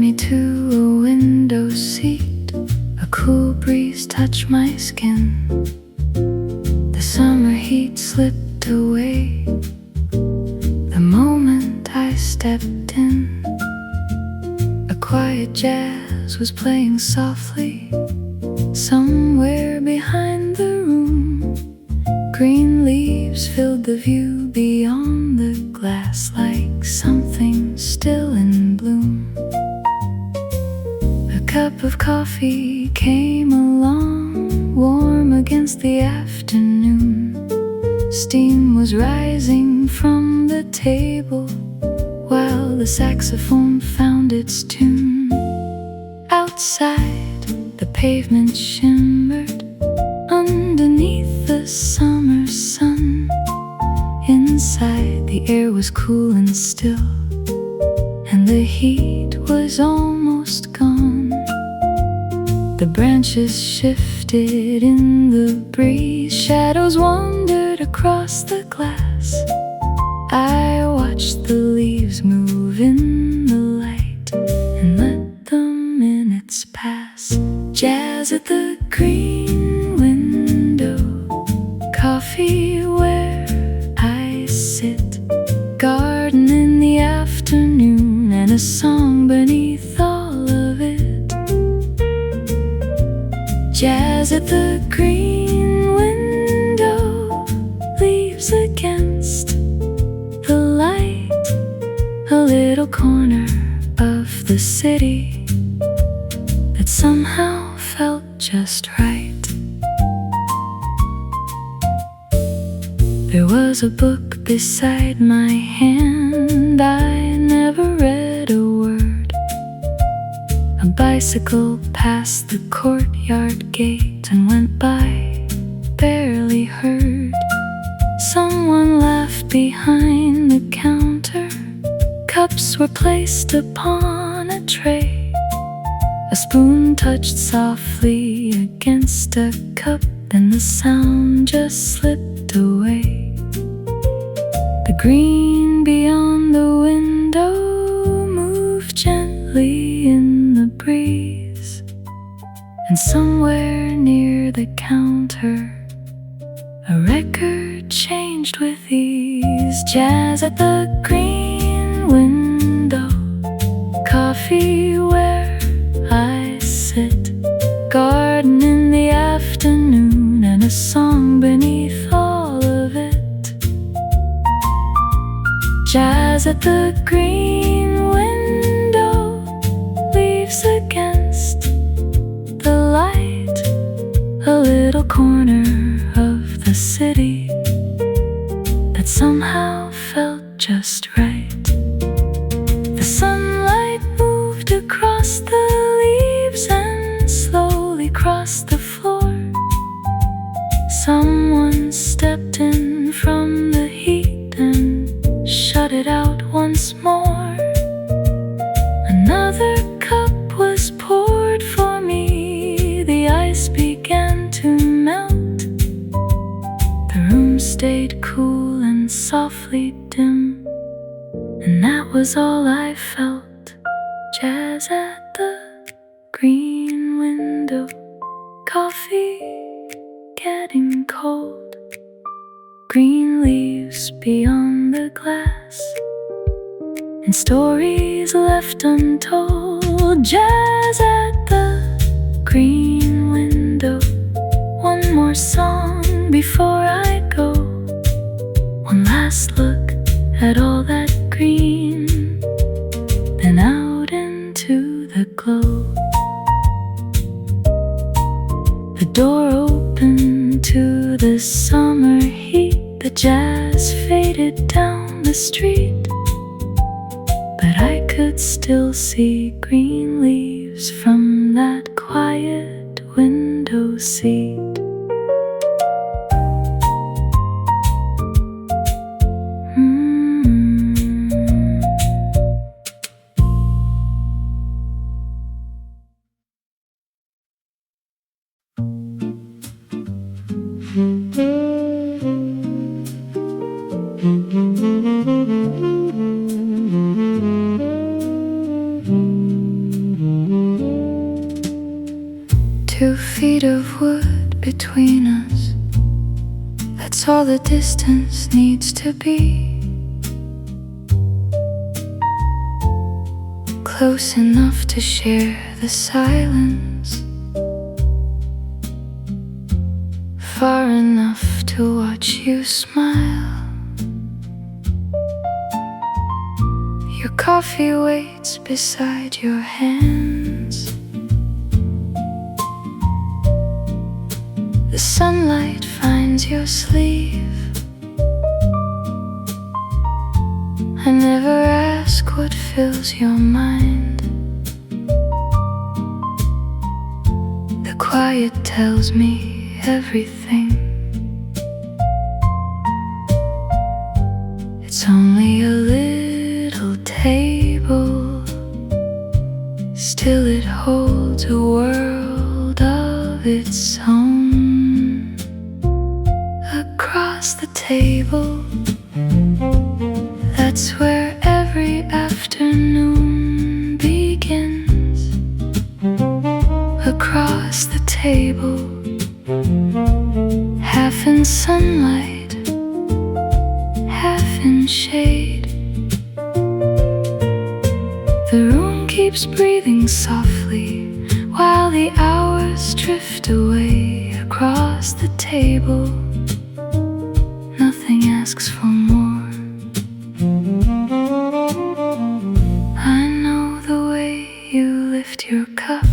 me to a window seat. A cool breeze touched my skin. The summer heat slipped away the moment I stepped in. A quiet jazz was playing softly somewhere behind the room. Green leaves filled the view beyond the glass like something still in bloom. A cup of coffee came along, warm against the afternoon. Steam was rising from the table while the saxophone found its tune. Outside, the pavement shimmered underneath the summer sun. Inside, the air was cool and still, and the heat was almost gone. The branches shifted in the breeze, shadows wandered across the glass. I watched the leaves move in the light and let the minutes pass. Jazz at the green window, coffee where I sit, garden in the afternoon, and a song beneath all of it. Jazz at the green window, leaves against the light, a little corner of the city that somehow felt just right. There was a book beside my hand, I never read a word. A bicycle passed the courtyard gate and went by, barely heard. Someone laughed behind the counter, cups were placed upon a tray. A spoon touched softly against a cup, and the sound just slipped away. The green beyond the window moved gently in the breeze, and somewhere near the counter a record changed with ease. Jazz at the green window, coffee where I sit, garden in the afternoon, and a song beneath all of it. Jazz at the green window, leaves against the light, a little corner of the city that somehow felt just right. The sunlight moved across the leaves and slowly crossed the floor. Someone stepped in from the heat and shut it out once more. Another cup was poured for me, the ice began to melt. The room stayed cool and softly dim, and that was all I felt. Jazz at the green window, coffee getting cold, green leaves beyond the glass, and stories left untold. Jazz at the green window, one more song before I go, one last look at all that green, then out into the glow. The door opened to the summer heat, the jazz faded down the street, but I could still see green leaves from that quiet window seat. 2 feet of wood between us. That's all the distance needs to be. Close enough to share the silence, far enough to watch you smile. Your coffee waits beside your hands. The sunlight finds your sleeve. I never ask what fills your mind. The quiet tells me everything. It's only a little table, still it holds a world of its own. Across the table, that's where every afternoon begins. Across the table, half in sunlight, half in shade. The room keeps breathing softly while the hours drift away. Across the table, nothing asks for more. I know the way you lift your cup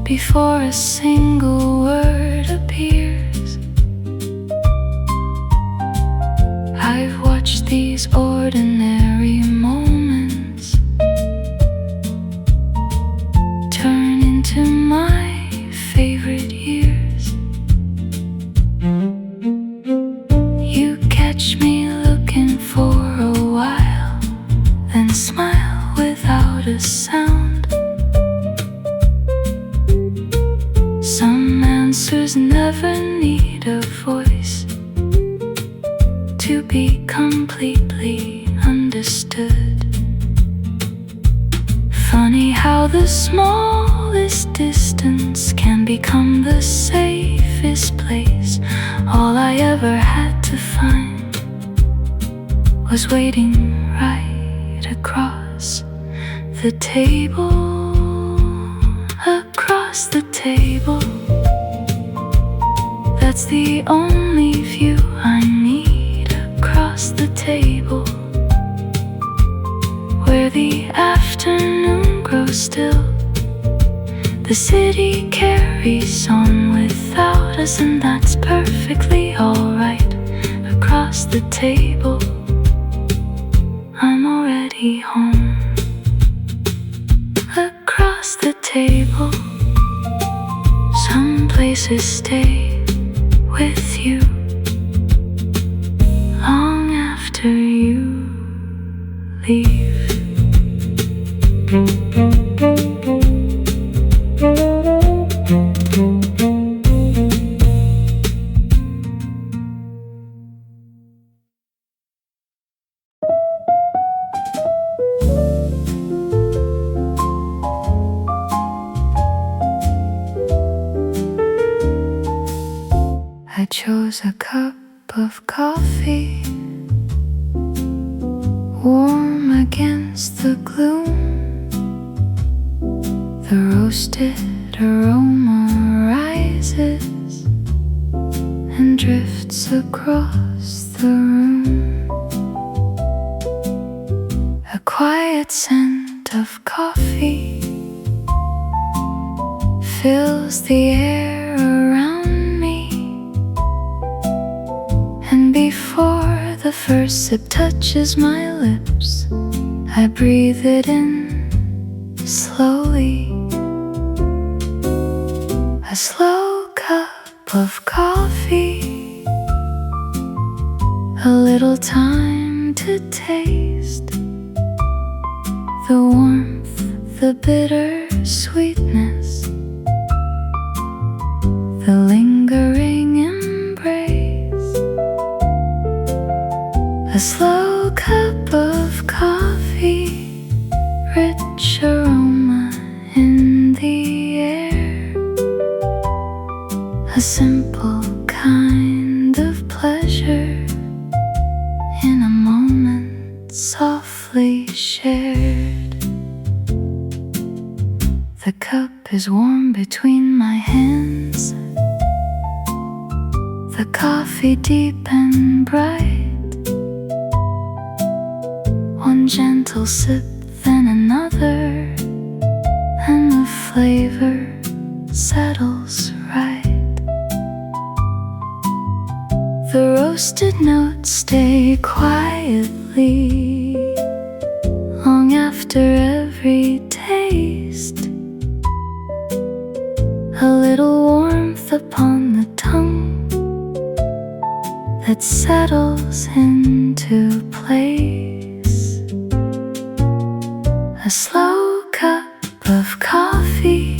before a single word appears. I've watched these ordinary moments turn into my favorite years. You catch me looking for a while, then smile without a sound. Some answers never need a voice to be completely understood. Funny how the smallest distance can become the safest place. All I ever had to find was waiting right across the table. Across the table, that's the only view I need. Across the table, where the afternoon grows still, the city carries on without us, and that's perfectly alright. Across the table, I'm already home. Across the table, some places stay with you long after you leave. I chose a cup of coffee, warm against the gloom. The roasted aroma rises and drifts across the room. A quiet scent of coffee fills the air around me, and before the first sip touches my lips, I breathe it in slowly. A slow cup of coffee, a little time to taste the warmth, the bitter sweetness, the lingering embrace. A slow cup of coffee, rich aroma softly shared. The cup is warm between my hands, the coffee deep and bright. One gentle sip, then another, and the flavor settles right. The roasted notes stay quietly long after every taste. A little warmth upon the tongue that settles into place. A slow cup of coffee,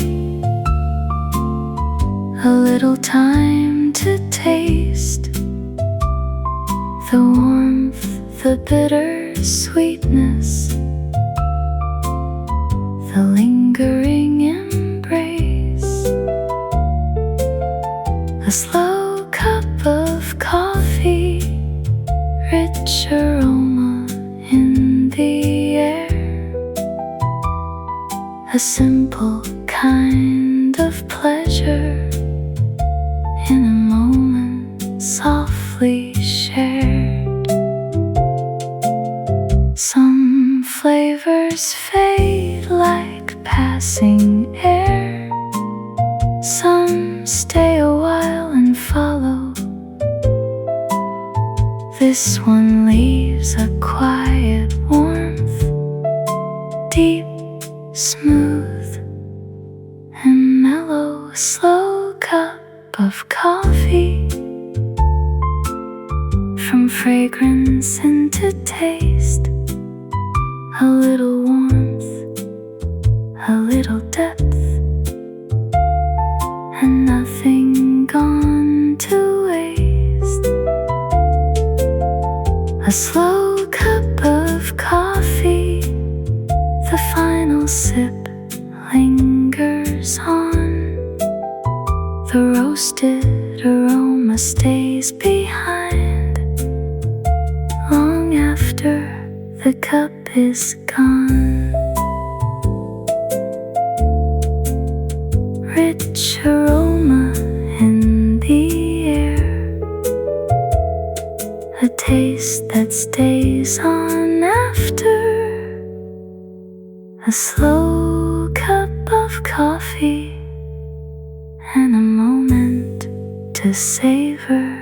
a little time to taste the warmth, the bitter sweetness, the lingering embrace. A slow cup of coffee, rich aroma in the air. A simple kind of pleasure in a moment softly shared. Some flavors fade like passing air, some stay a while and follow. This one leaves a quiet warmth, deep, smooth, and mellow. A slow cup of coffee, from fragrance into taste. A little warmth, a little depth, and nothing gone to waste. A slow cup of coffee, the final sip lingers on. The roasted aroma stays behind long after the cup is gone. Rich aroma in the air, a taste that stays on after. A slow cup of coffee and a moment to savor.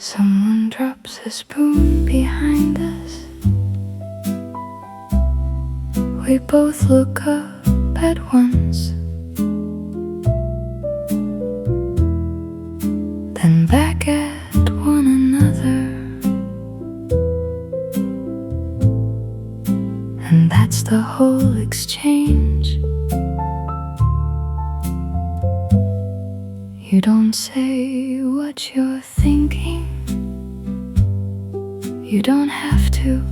Someone drops a spoon behind us. We both look up at once, then back at one another. And that's the whole exchange. You don't say what you're thinking, you don't have to,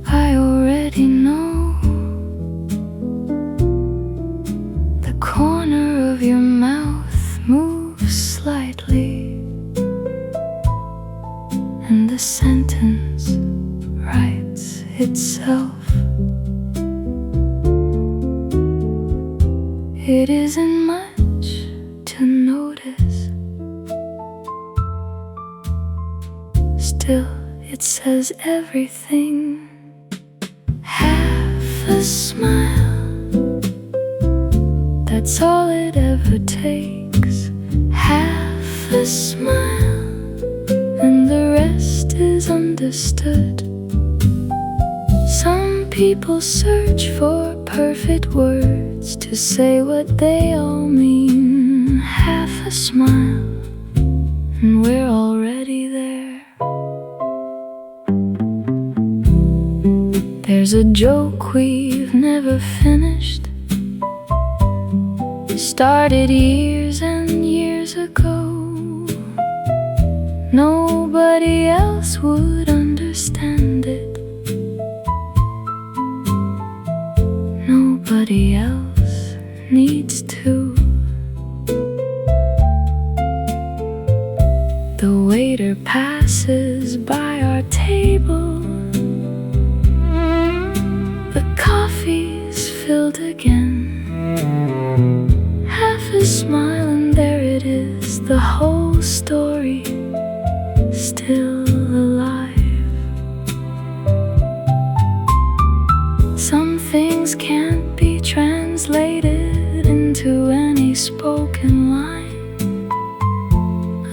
I already know. The corner of your mouth moves slightly, and the sentence writes itself. It isn't much to notice, still it says everything. Half a smile, that's all it ever takes. Half a smile, and the rest is understood. Some people search for perfect words to say what they all mean. Half a smile, and we're already there. There's a joke we've never finished, started years and years ago. Nobody else would understand it, nobody else needs to. two. The waiter passes by our table. The coffee's filled again. Half a smile and there it is, the whole story still alive. Some things can't be translated into any spoken line.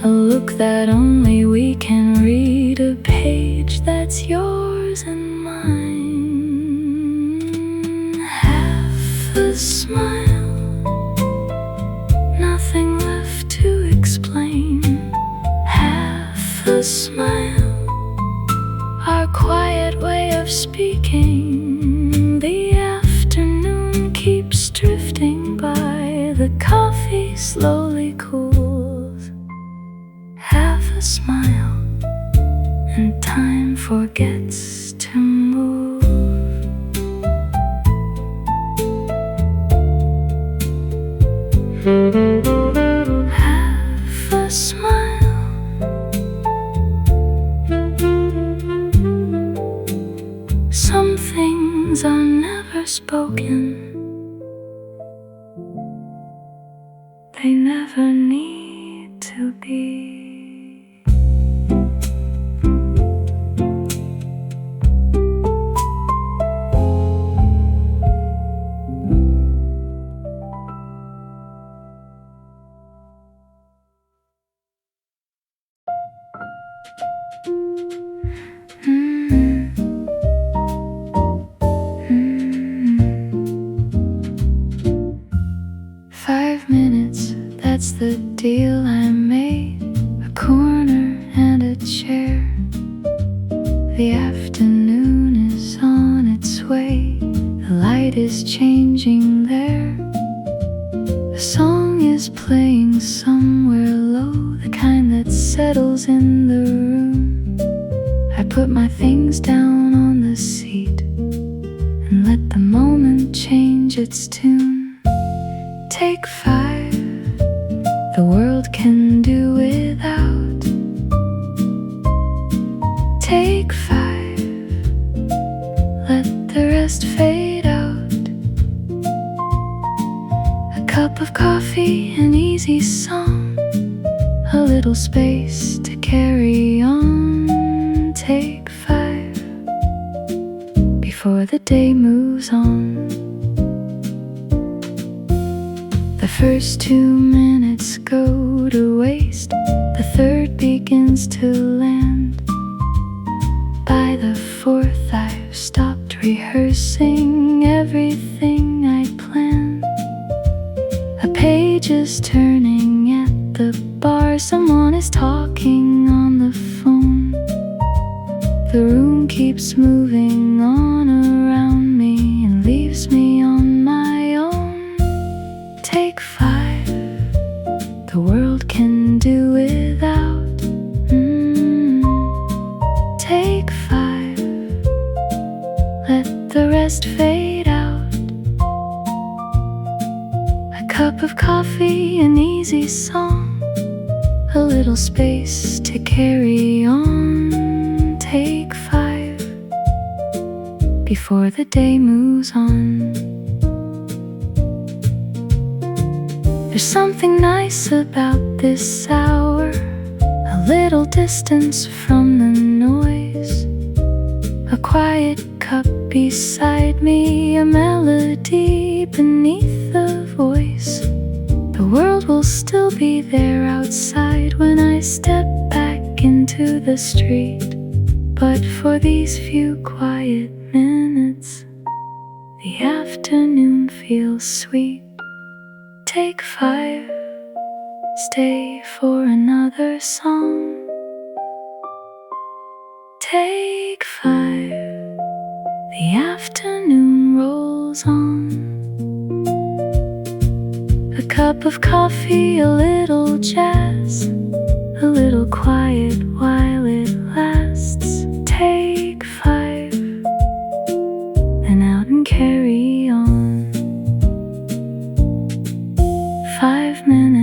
A look that only we can read, a page that's yours and mine. Half a smile, nothing left to explain. Half a smile, our quiet way of speaking. The afternoon keeps drifting by, the coffee slowly cools. Half a smile, and time forgets to move. Half a smile, some things are never spoken. They never need to be. That's the deal I made, a corner and a chair. The afternoon is on its way, the light is changing there. The song is playing somewhere low, the kind that settles in the room. I put my things down on the seat and let the moment change its tune. Take 5, the world can do without. Take 5, let the rest fade out. A cup of coffee, an easy song, a little space to carry on. Take 5, before the day moves on. The first 2 minutes go to waste, the third begins to land. By the 4th I've stopped rehearsing everything I'd planned. A page is turning at the bar, someone is talking on the phone. The room keeps moving on around me and leaves me on my own. Take 5, the world can do without. Take 5, let the rest fade out. A cup of coffee, an easy song, a little space to carry on. Take 5, before the day moves on. There's something nice about this hour, a little distance from the noise. A quiet cup beside me, a melody beneath the voice. The world will still be there outside when I step back into the street. But for these few quiet minutes, the afternoon feels sweet. Take 5, stay for another song. Take 5, the afternoon rolls on. A cup of coffee, a little jazz, a little quiet while it lasts. Take 5, then out and carry on.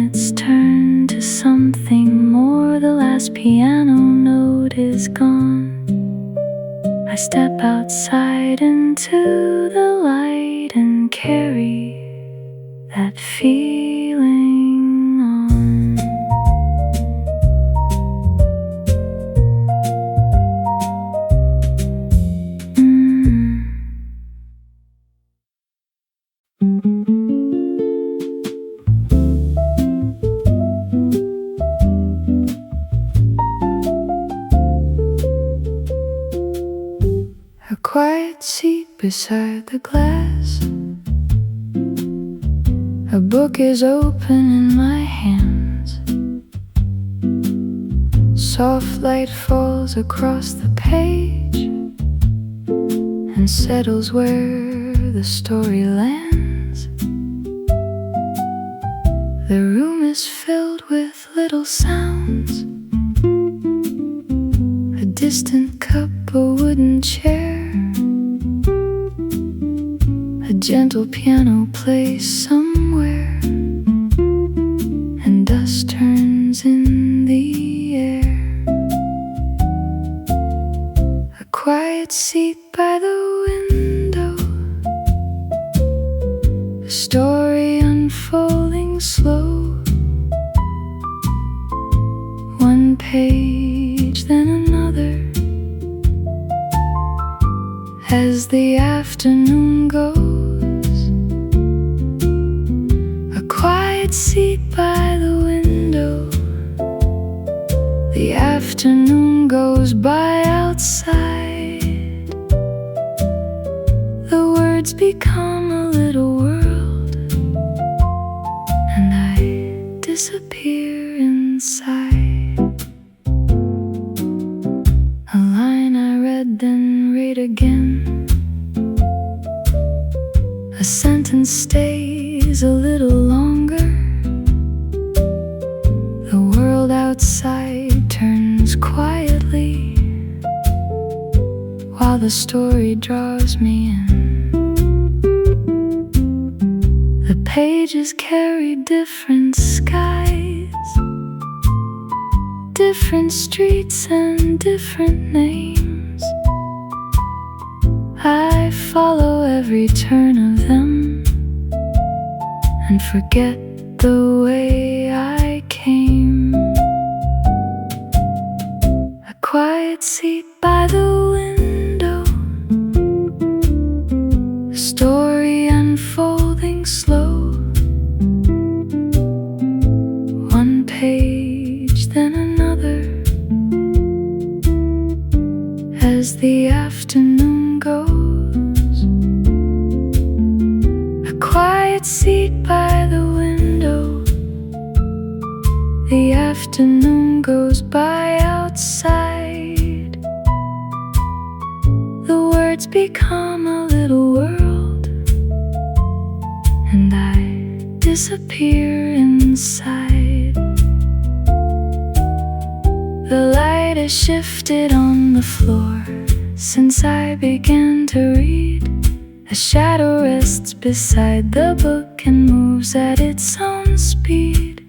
minutes turn to something more. The last piano note is gone. I step outside into the light and carry that feeling on. A quiet seat beside the glass. A book is open in my hands. Soft light falls across the page and settles where the story lands. The room is filled with little sounds. A distant cup, a wooden chair. A gentle piano plays somewhere, and dust turns in the air. A quiet seat by the window. A story unfolding slow. One page, then another. As the afternoon goes, a quiet seat by the window. The afternoon goes by outside. The words become a little world, and I disappear inside. A line I read, then read again. A sentence stays a little longer. The world outside turns quietly, while the story draws me in. The pages carry different skies, different streets and different names. I follow every turn of them and forget the way I came. A quiet seat by the window. A story unfolding slow. One page, then another. As the afternoon goes, a quiet seat by the window. The afternoon goes by outside. The words become a little world, and I disappear inside. The light has shifted on the floor since I began to read. A shadow rests beside the book and moves at its own speed.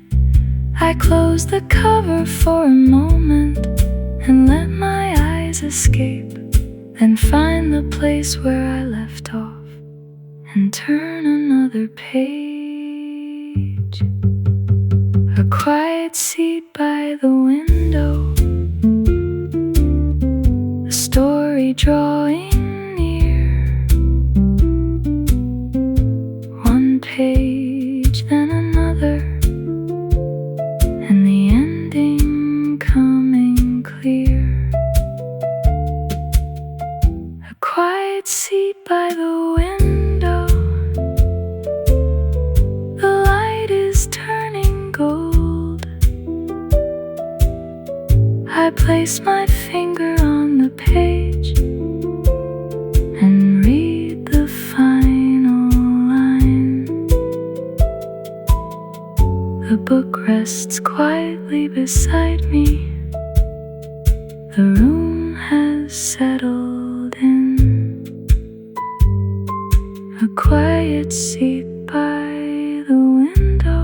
I close the cover for a moment and let my eyes escape, then find the place where I left off and turn another page. A quiet seat by the window. A story drawing near. One page, then another, and the ending coming clear. A quiet seat by the window. The light is turning gold. I place my finger on the page and read the final line. The book rests quietly beside me. The room has settled in. A quiet seat by the window.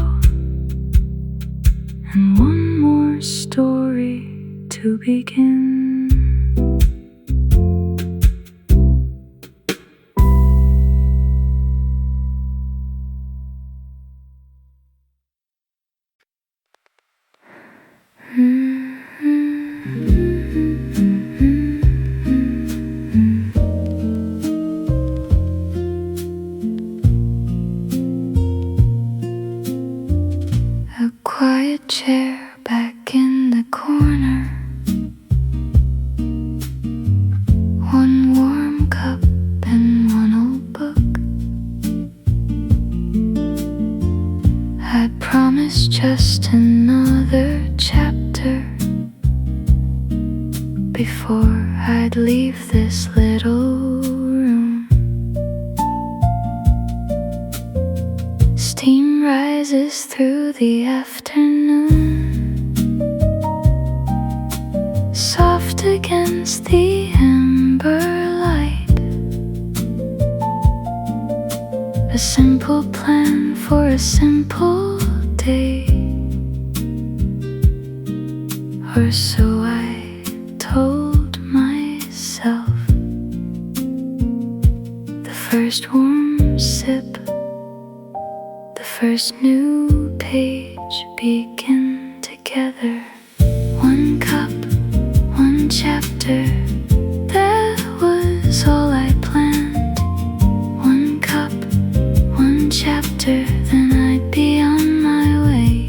to begin. A quiet chair back in the corner, one warm cup and one old book. I promised just another chapter before I'd leave this little room. Steam rises through the afternoon, soft against the amber light. A simple plan for a simple day, or so I told myself. The first warm sip, the first new page begin together. One cup, one chapter, that was all I planned. One cup, one chapter, then I'd be on my way.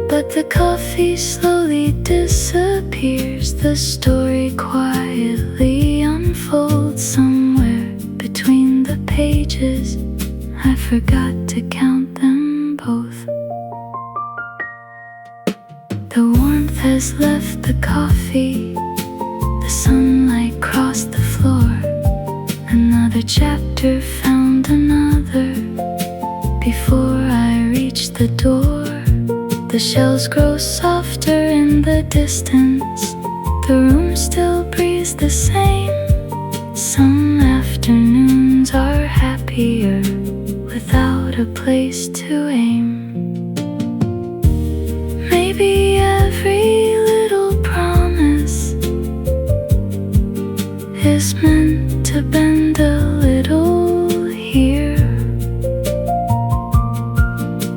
But the coffee slowly disappears, the story quietly unfolds. Somewhere between the pages, I forgot to count them both. The warmth has left the coffee, the sunlight crossed the floor. Another chapter found another before I reached the door. The shells grow softer in the distance, the room still breathes the same. Some afternoons are happier without a place to aim. Maybe every little promise is meant to bend a little here.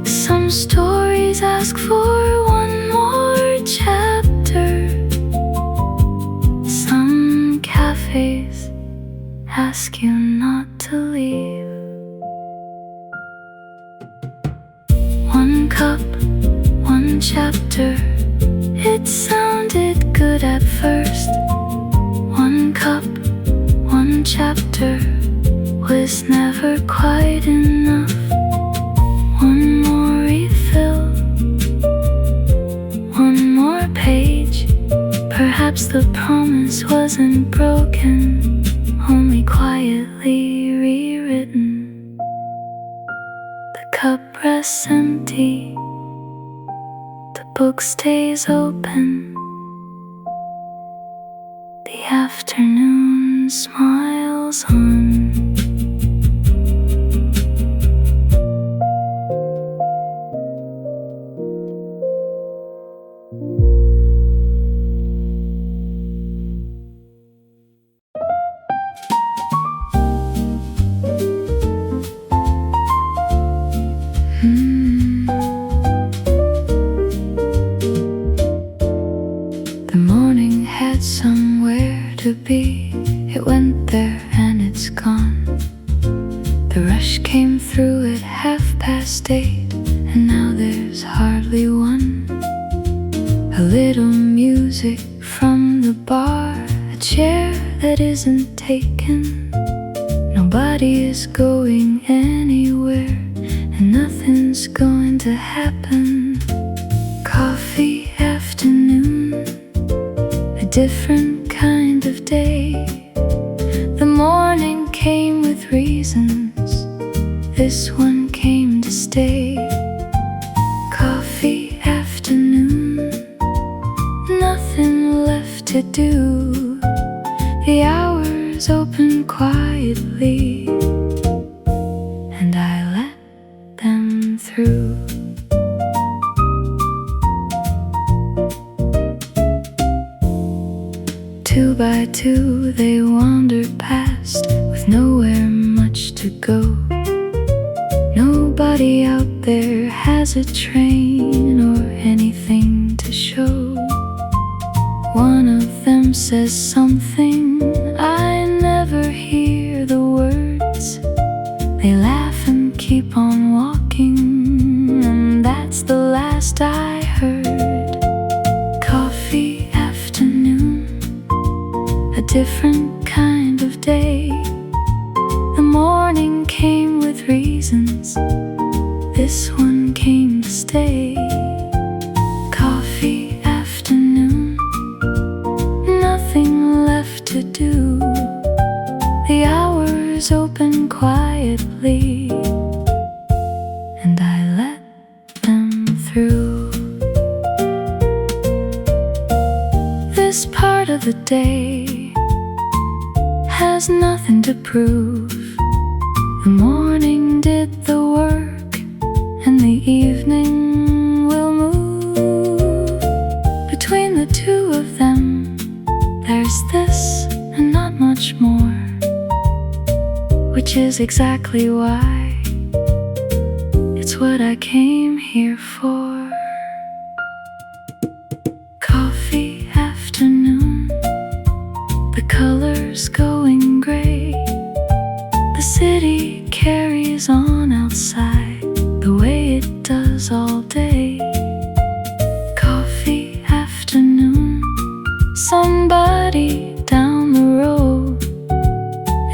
Some stories ask for one more chapter, some cafes ask you not to leave. One cup, one chapter, it sounded good at first. One cup, one chapter was never quite enough. One more refill, one more page. Perhaps the promise wasn't broken, only quietly rewritten. The cup rests empty, the book stays open. The afternoon smiles on. The morning had somewhere to be. It went there and it's gone. The rush came through at 8:30, and now there's hardly one. A little music from the bar, a chair that isn't taken. Nobody is going anywhere, and nothing's going to happen. Coffee afternoon, a different kind of day. The morning came with reasons, this one came to stay. Coffee afternoon, nothing left to do. The hours open quietly, and I let them through. two, they wandered past with nowhere much to go. Nobody out there has a train or anything to show. One of them says something, I never hear the words. They laugh and keep on walking, and that's the last I heard. Coffee afternoon, a different kind of day. The morning came with reasons, this one came to stay. Coffee afternoon, nothing left to do. The hours open quietly, and I let them through. This part of the day has nothing to prove. The morning did the work, and the evening will move. Between the two of them, there's this and not much more, which is exactly why it's what I came here for. Coffee afternoon, the colors going gray. The city carries on outside the way it does all day. Coffee afternoon, somebody down the road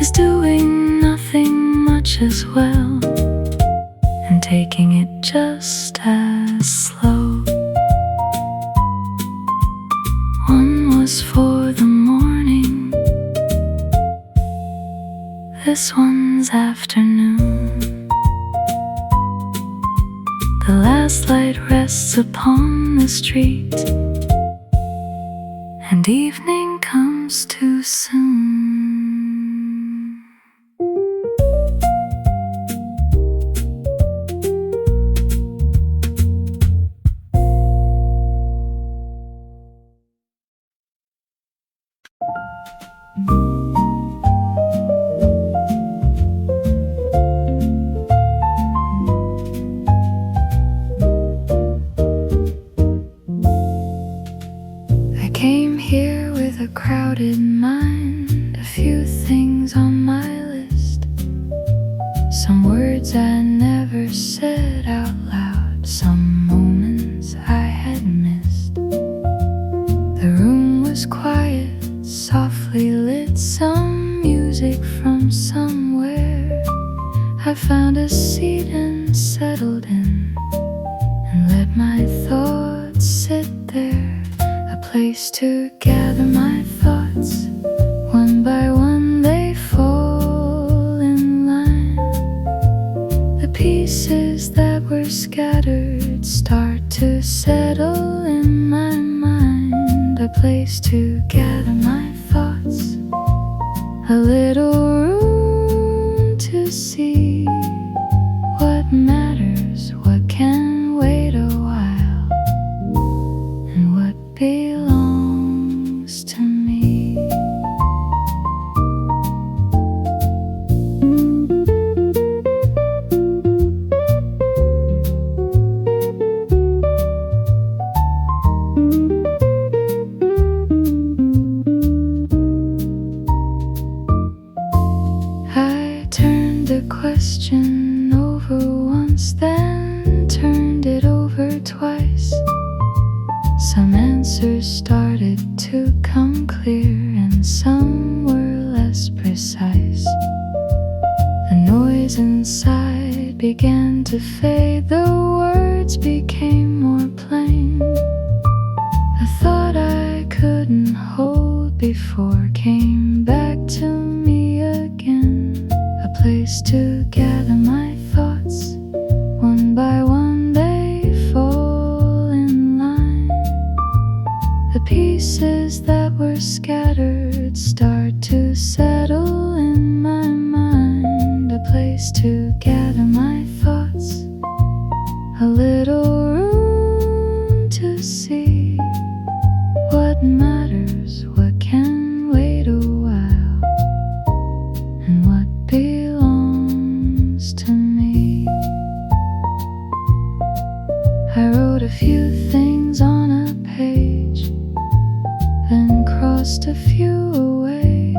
is doing nothing much as well, and taking it just as slow. One was for the morning, this one's afternoon. The last light rests upon the street, and evening comes too soon. I came here with a crowded mind, a few things on my list. Some words I never said out loud, some moments I had missed. The room was quiet, softly lit, some music from somewhere. I found a seat and settled in, and let my thoughts sit there. A place to gather my thoughts, one by one they fall in line. The pieces that were scattered start to settle in my mind. A place to gather my thoughts, a little room to see what matters, what can wait a while, and what belongs to me. I turned the question over once, then turned it over twice. Some answers started to come clear, and some were less precise. The noise inside began to fade, the words became more plain. A thought I couldn't hold before came back to me again. A place to gather my thoughts, one by one they fall in line. The pieces that were scattered start to settle in my mind. A place to gather my thoughts, a little room to see what matters, what can wait a a few things on a page, then crossed a few away,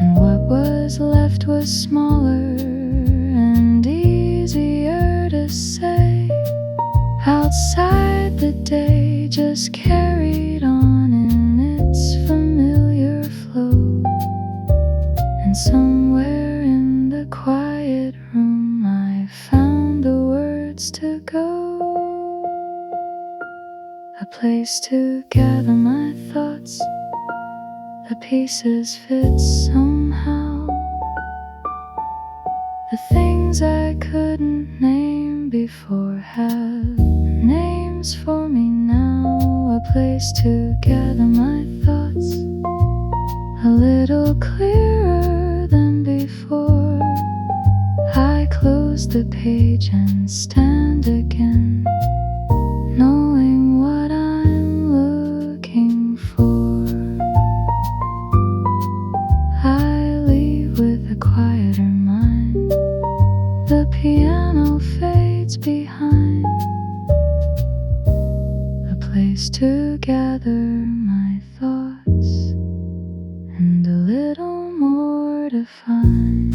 and what was left was smaller and easier to say. Outside, the day just carried on in its familiar flow, and somewhere in the quiet room I found the words to go, a place to gather my thoughts. The pieces fit somehow, the things I couldn't name before have names for me now. A place to gather my thoughts, a little clearer than before. I close the page and stand again, knowing what I'm looking for. I leave with a quieter mind, the piano fades behind, a place to gather my thoughts and a little more to find.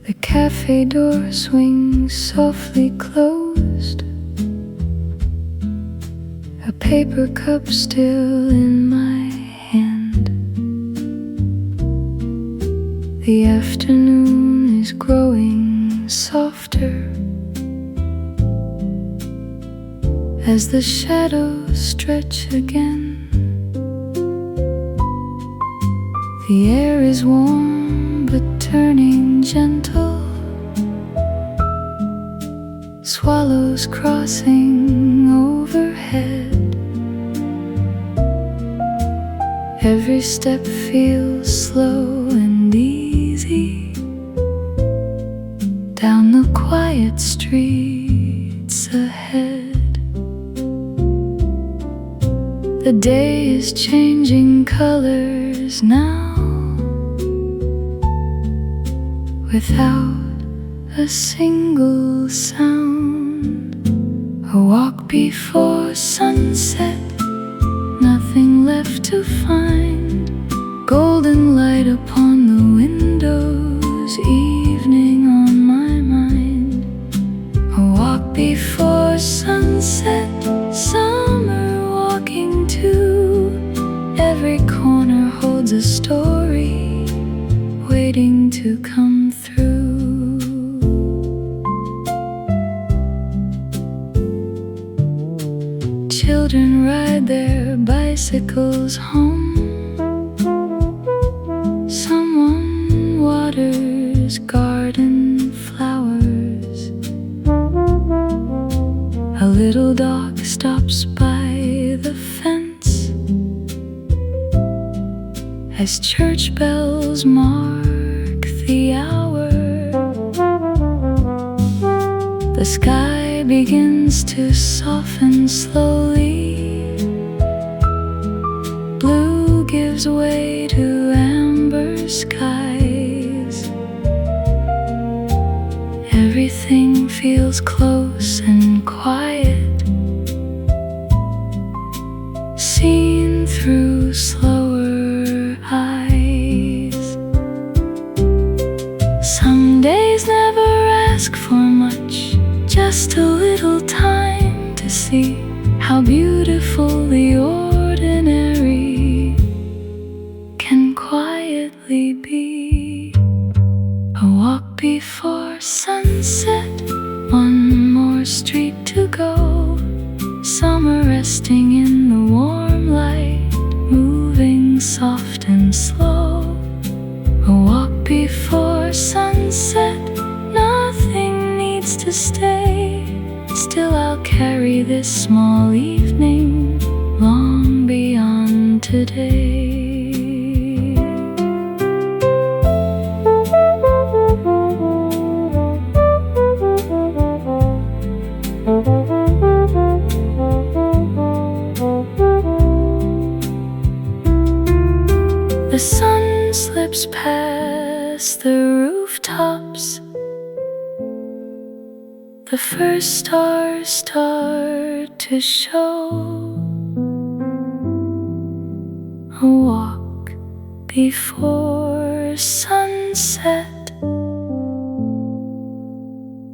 The cafe door swings softly closed, a paper cup still in my hand. The afternoon is growing softer as the shadows stretch again. The air is warm but turning gentle, swallows crossing overhead. Every step feels slow and easy down the quiet streets ahead. The day is changing colors now, without a single sound. A walk before sunset, nothing left to find. Golden light upon the windows, evening on my mind. A walk before sunset, summer walking too. Every corner holds a story waiting to come through. Children ride their bicycles home. Someone waters garden flowers. A little dog stops by the fence as church bells mark the hour. The sky begins to soften slowly. Blue gives way to amber skies. Everything feels close and quiet, seen through slower eyes. Some days never ask for much, just a little time to see how beautiful the ordinary can quietly be. A walk before sunset, one more street to go. Summer resting in the warm light, moving soft and slow. A walk before sunset, nothing needs to stay. Still I'll carry this small evening long beyond today. The sun slips past the rooftops. The first stars start to show. A walk before sunset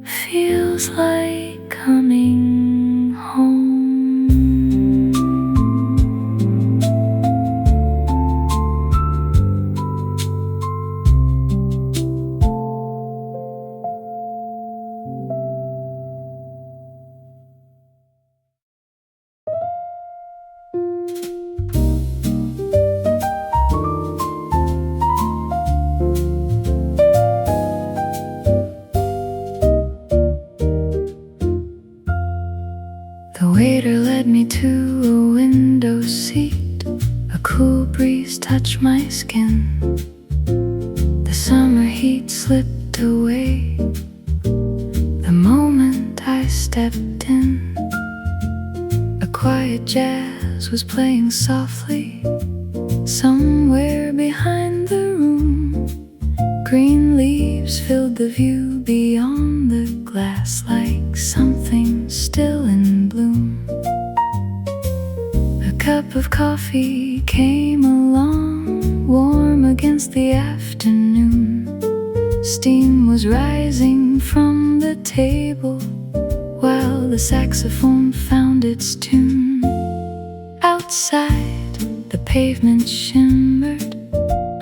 feels like coming home. The waiter led me to a window seat. A cool breeze touched my skin. The summer heat slipped away the moment I stepped in. A quiet jazz was playing softly somewhere behind the room. Green leaves filled the view beyond the glass like something still in bloom. A cup of coffee came along, warm against the afternoon. Steam was rising from the table while the saxophone found its tune. Outside, the pavement shimmered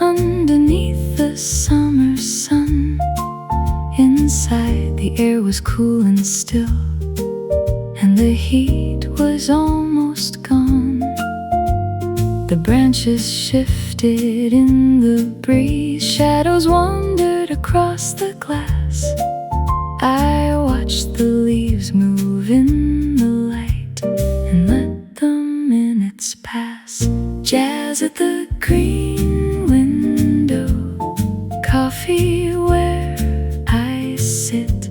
underneath the summer sun. Inside, the air was cool and still, and the heat was almost gone. The branches shifted in the breeze, shadows wandered across the glass. I watched the leaves move in the light and let the minutes pass. Jazz at the green window, coffee where I sit,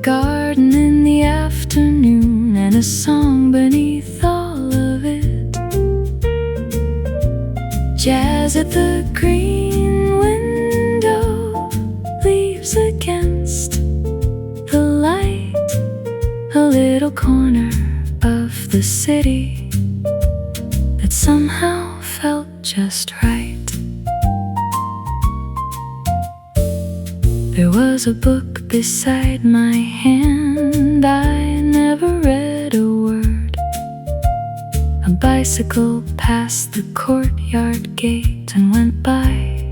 garden in the afternoon, and a song beneath all of it. Jazz at the green window, leaves against the light, a little corner of the city that somehow felt just right. There was a book beside my hand, I never read a word. A bicycle passed the courtyard gate and went by,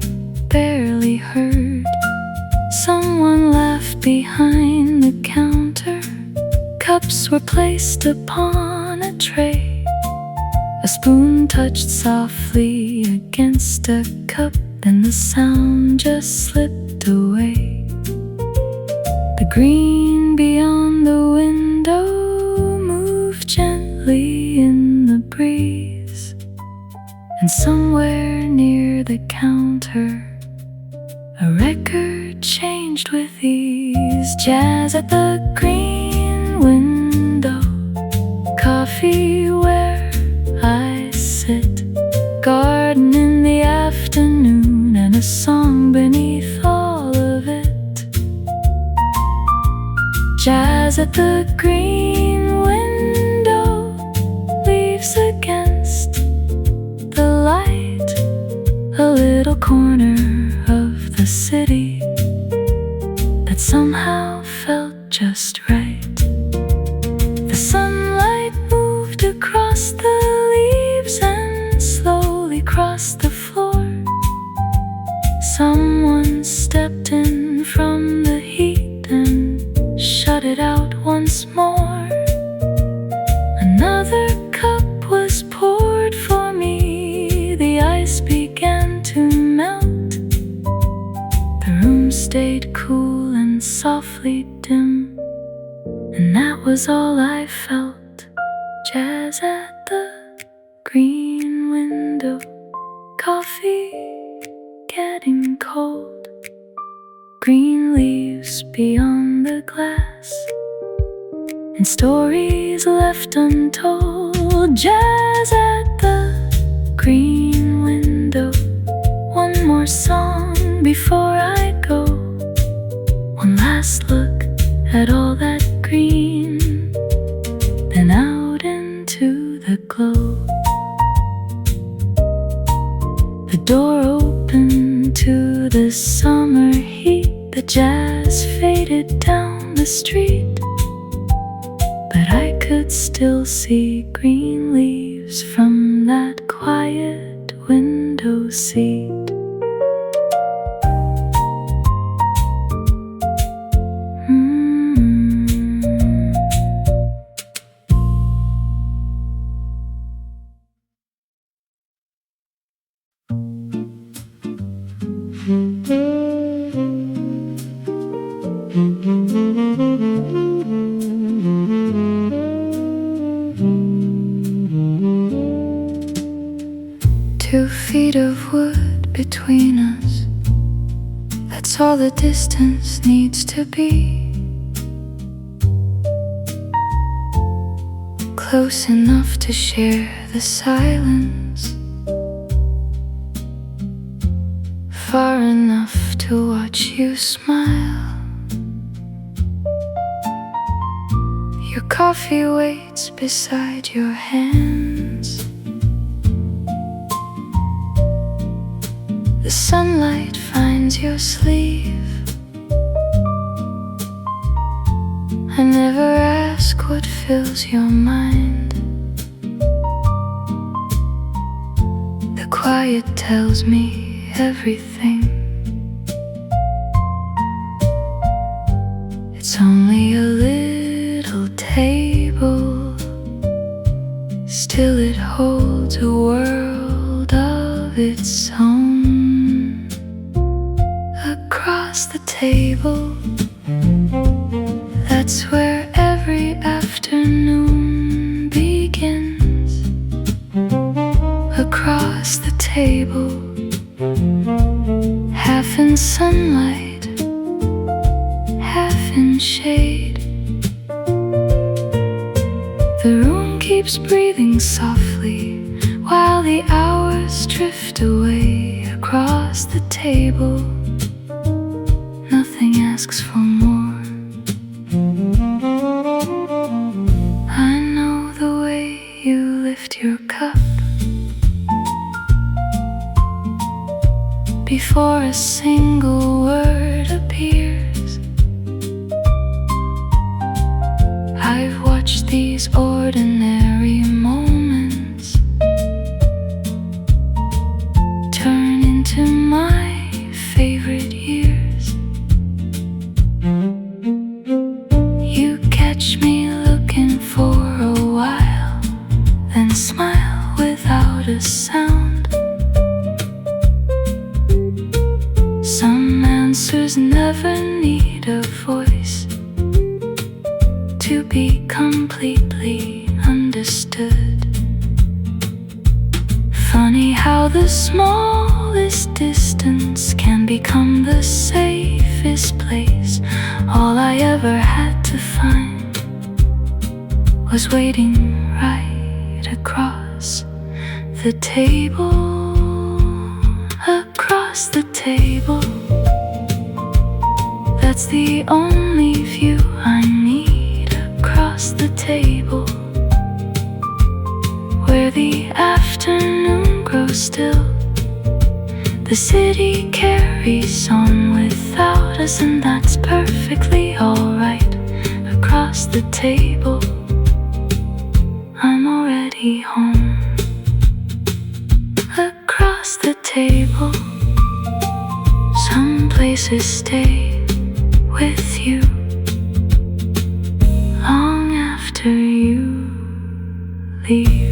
barely heard. Someone laughed behind the counter, cups were placed upon a tray. A spoon touched softly against a cup, then the sound just slipped away. The green beyond the window moved gently in the breeze, and somewhere near the counter a record changed with ease. Jazz at the green window, coffee where I sit, garden in the afternoon, and a song beneath all of it. Jazz at the green window, leaves against the light, a little corner of the city that somehow felt just right. The sunlight moved across the leaves and slowly crossed the floor. Someone stepped in from the heat and shut it out once more. Another cup was poured for me, the ice began to melt. The room stayed cool and softly dim, and that was all I felt. Jazz at the green window, coffee getting cold, green leaves beyond the glass, and stories left untold. Jazz at the green window, before I go. One last look at all that green, then out into the glow. The door opened to the summer heat. The jazz faded down the street, but I could still see green leaves from that quiet window seat. Two feet of wood between us, that's all the distance needs to be. Close enough to share the silence, far enough to watch you smile. Your coffee waits beside your hands. The sunlight finds your sleeve. I never ask what fills your mind. The quiet tells me everything. It's only a little table, still it holds a world of its own. Across the table, that's where every afternoon begins. Across the table, half in sunlight, half in shade. The room keeps breathing softly while the hours drift away. Across the table, nothing asks for more. I know the way you lift your cup before a single word appears. I've watched these ordinary moments turn into my favorite years. You catch me looking for a while, then smile without a sound. Some answers never need a voice to be completely understood. Funny how the smallest distance can become the safest place. All I ever had to find was waiting right across the table. Across the table, that's the only view I need. Across the table, where the afternoon grows still, the city carries on without us, and that's perfectly alright. Across the table, I'm already home. Across the table, some places stay with you long after you leave.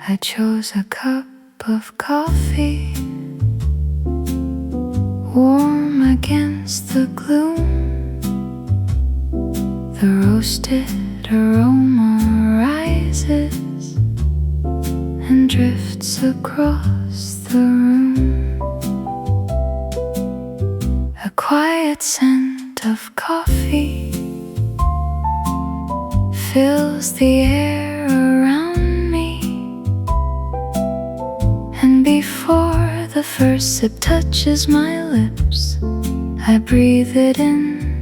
I chose a cup of coffee, warm against the gloom. The roasted aroma rises and drifts across the room. A quiet scent of coffee fills the air around me, and before the first sip touches my lips, I breathe it in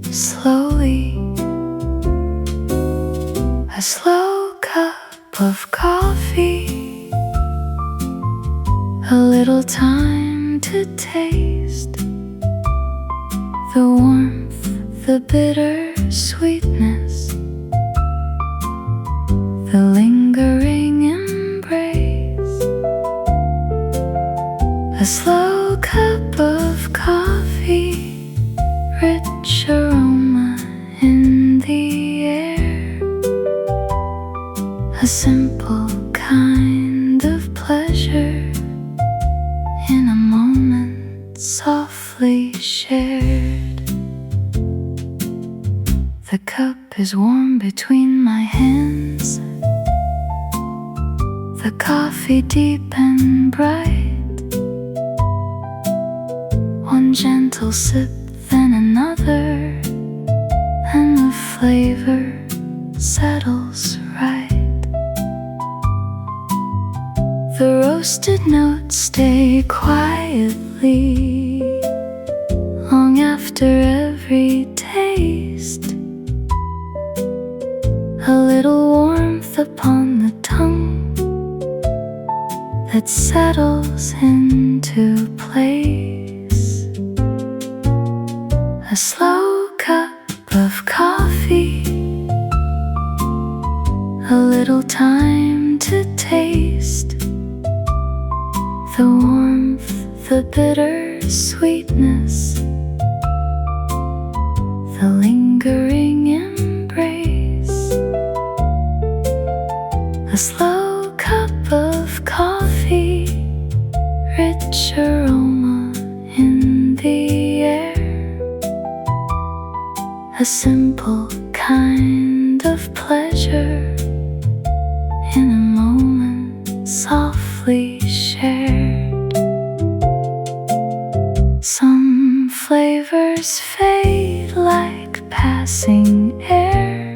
slowly. A slow cup of coffee, a little time to taste the warmth, the bitter sweetness, the lingering embrace. A slow cup of coffee, rich aroma in the air. A simple kind of pleasure in a moment softly shared. The cup is warm between my hands, the coffee deep and bright. One gentle sip, then another, and the flavor settles right. The roasted notes stay quietly long after every taste. A little warmth upon the tongue that settles into place. A slow cup of coffee, a little time to taste the warmth, the bitter sweetness, the lingering embrace. A slow cup of coffee, rich aroma in the air. A simple kind of pleasure in a moment softly shared. Some flavors fade like passing air,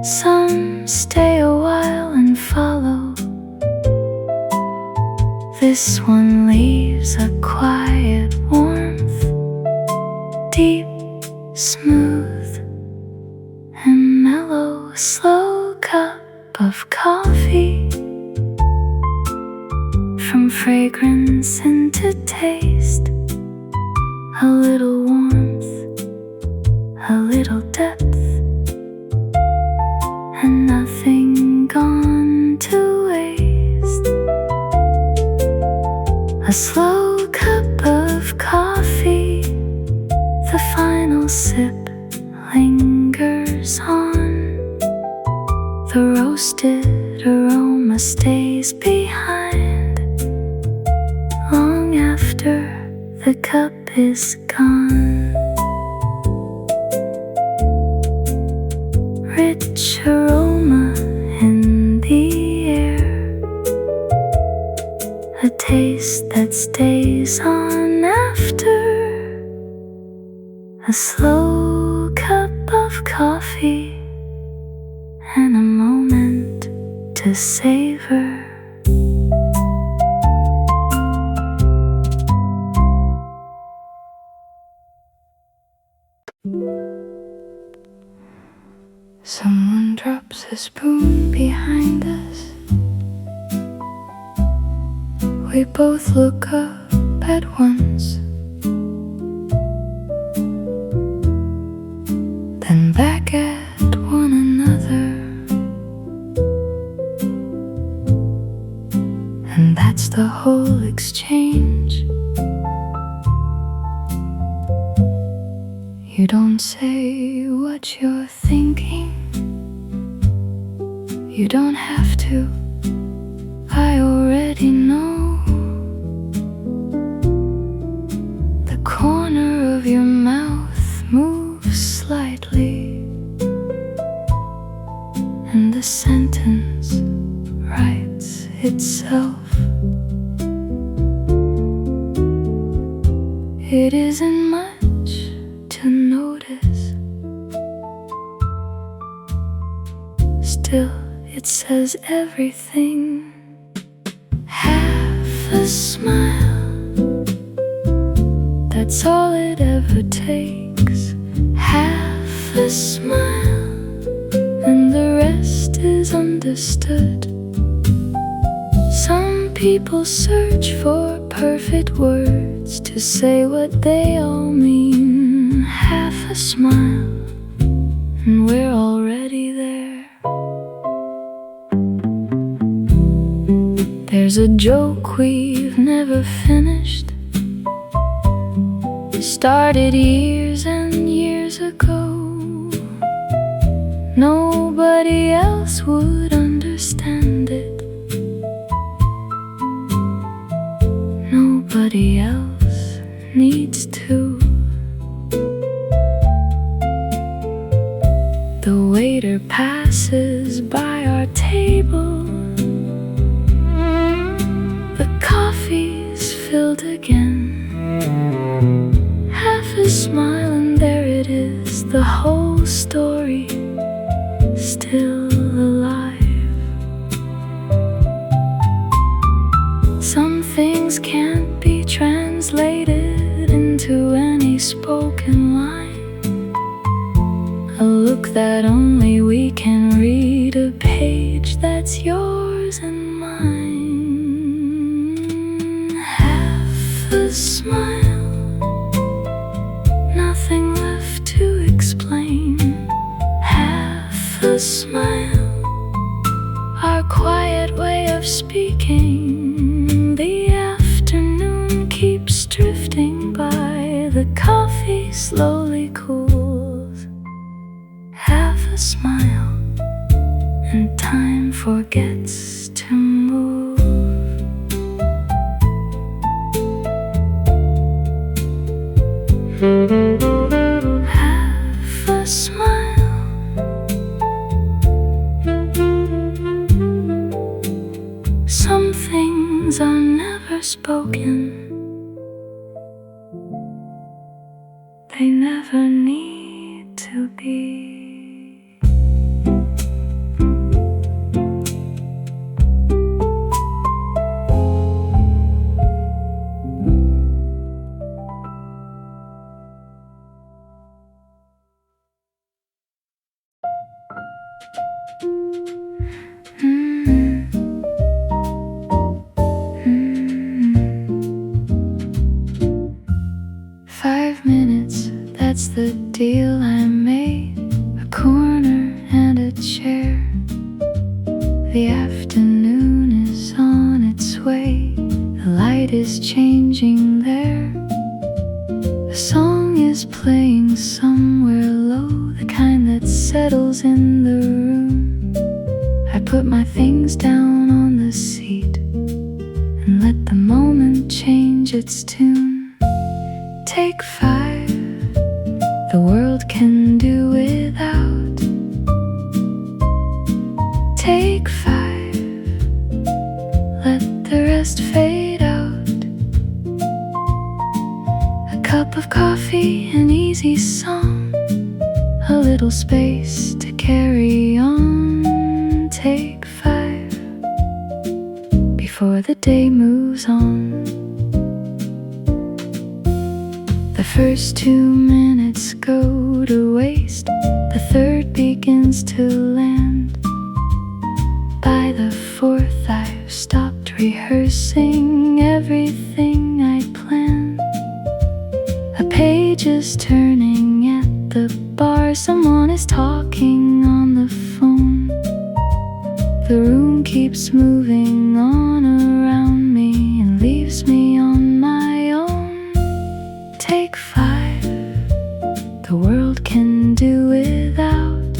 some stay a while and follow. This one leaves a quiet warmth, deep, smooth, and mellow. A slow cup of coffee, from fragrance into taste. A little warmth, a little depth, and nothing gone to waste. A slow cup of coffee, the final sip lingers on. The roasted aroma stays behind long after the cup is gone. Rich aroma in the air, a taste that stays on after. A slow cup of coffee and a moment to savor. Someone drops a spoon behind us. We both look up at once, then back at one another. And that's the whole exchange. You don't say what you're thinking, you don't have to, I already know. The corner of your mouth moves slightly, and the the sentence writes itself. It isn't much to notice, still it says everything. Half a smile, that's all it ever takes. Half a smile, and the rest is understood. Some people search for perfect words to say what they all mean. Half a smile, and we're already there. There's a joke we've never finished, started years and years ago. Nobody else would understand it. Nobody else needs to. The waiter passes by our table. The coffee's filled again. Half a smile and there it is, the whole story still alive. Some things can't be translated into any spoken line. A look that only we can read, a page that's yours and mine. Half a smile, nothing left to explain. Half a smile, our quiet way of speaking. The afternoon keeps drifting by, the coffee slowly cools. Half a smile, and time forgets to move. Half a smile, some things are never spoken. They never need to be. That's the deal I made, a corner and a chair. The afternoon is on its way, the light is changing there. A song is playing somewhere low, the kind that settles in the room. I put my things down on the seat and let the moment change its tune. Take 5, the world can do without. Take 5, let the rest fade out. A cup of coffee, an easy song, a little space to carry on. Take 5, before the day moves on. The first 2 minutes go to waste, the third begins to land. By the 4th I've stopped rehearsing everything I'd planned. A page is turning at the bar, someone is talking on the phone. The room keeps moving on around me and leaves me on my own. Take 5, the world can do without.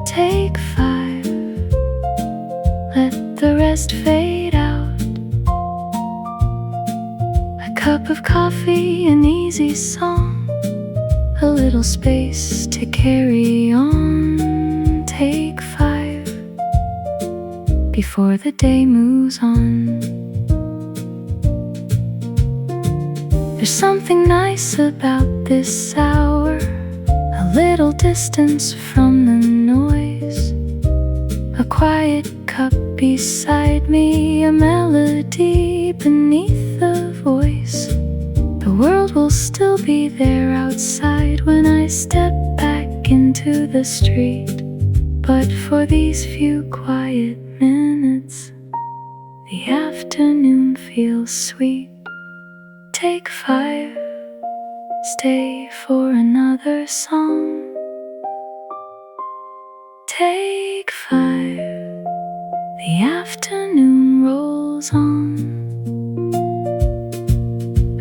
Take 5, let the rest fade out. A cup of coffee, an easy song, a little space to carry on. before the day moves on. There's something nice about this hour, a little distance from the noise, a quiet cup beside me, a melody beneath the voice. The world will still be there outside when I step back into the street. But for these few quiet minutes, the afternoon feels sweet. Take 5, stay for another song. Take 5, the afternoon rolls on.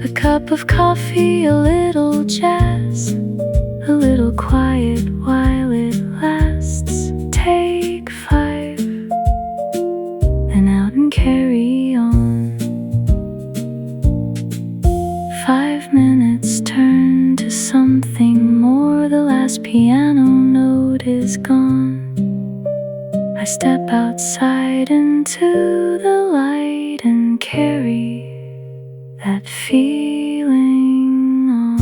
A cup of coffee, a little jazz, a little quiet while it lasts. Take 5, then out and carry on. 5 minutes turn to something more. The last piano note is gone. I step outside into the light and carry that feeling on.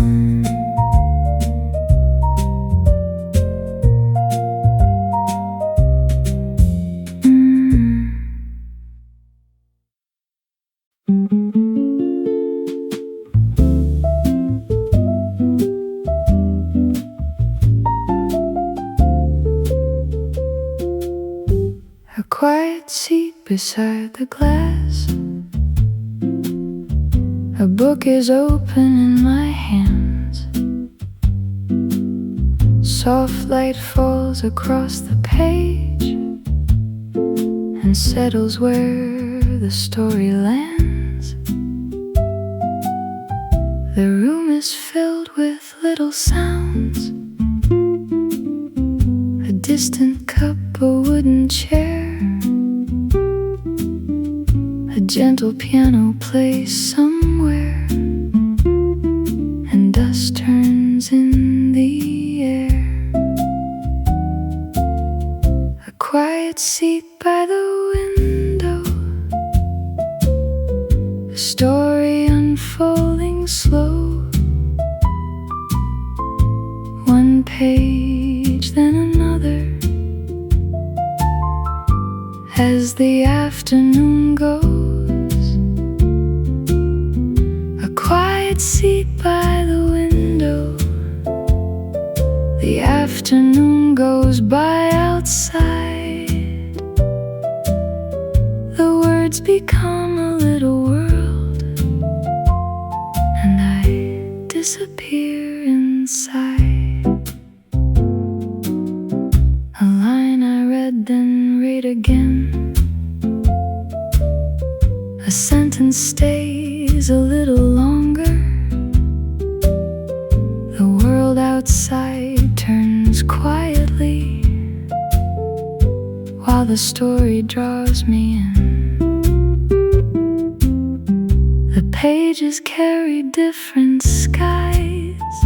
A quiet seat beside the glass. A book is open in my hands. Soft light falls across the page and settles where the story lands. The room is filled with little sounds. A distant cup, a wooden chair, a gentle piano plays somewhere, and dust turns in the air. A quiet seat by the window, a story unfolding slow. One page, then another, as the afternoon goes. A quiet seat by the window, the afternoon goes by outside. The words become a little world, and I disappear inside. A line I read, then read again. A sentence stays a little longer. The world outside turns quietly, while the story draws me in. The pages carry different skies,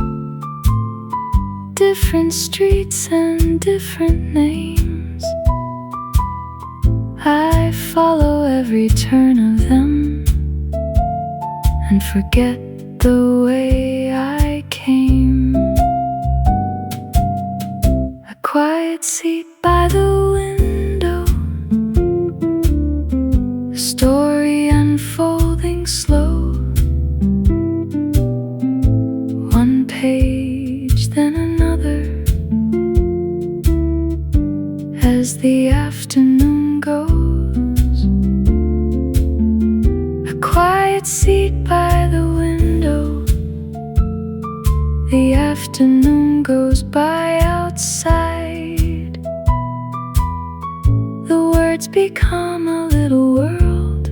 different streets and different names. I follow every turn of them and forget the way I came. A quiet seat by the window, a story unfolding slow. One page, then another, as the afternoon goes. A quiet seat by the window, the afternoon goes by outside. The words become a little world,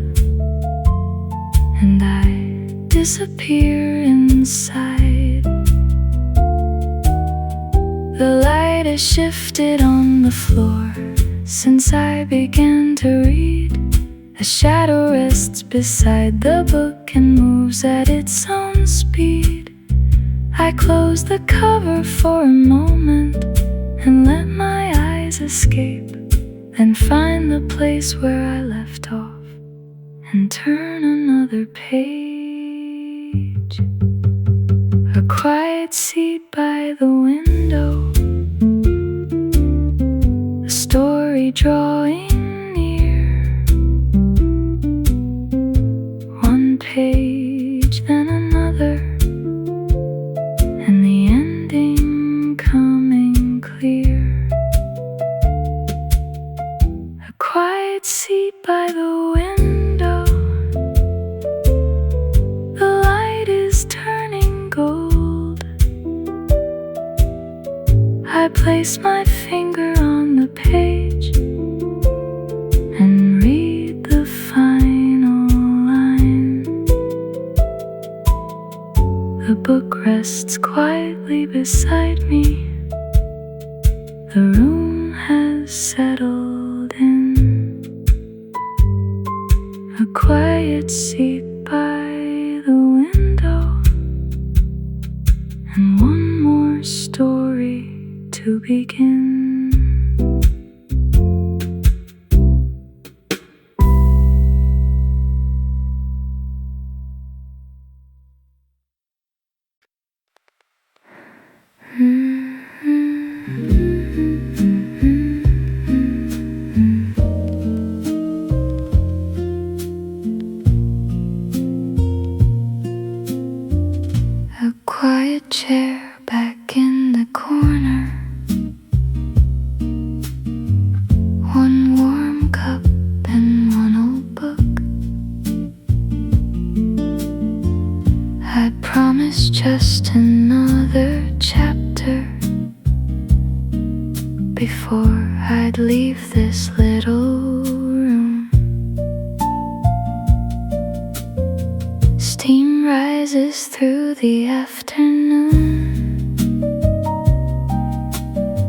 and I disappear inside. The light has shifted on the floor since I began to read. A shadow rests beside the book and moves at its own speed. I close the cover for a moment and let my eyes escape then find the place where I left off and turn another page. A quiet seat by the window, a story drawing near. One page, then another, and the ending coming clear. A quiet seat by the window, the light is turning gold. I place my finger on the page and read the final line. The book rests quietly beside me. The room has settled in. A quiet seat by the window, and one more story to begin. A quiet chair back in the corner, one warm cup and one old book. I promised just another chapter before I'd leave this little room. Steam rises through the afternoon,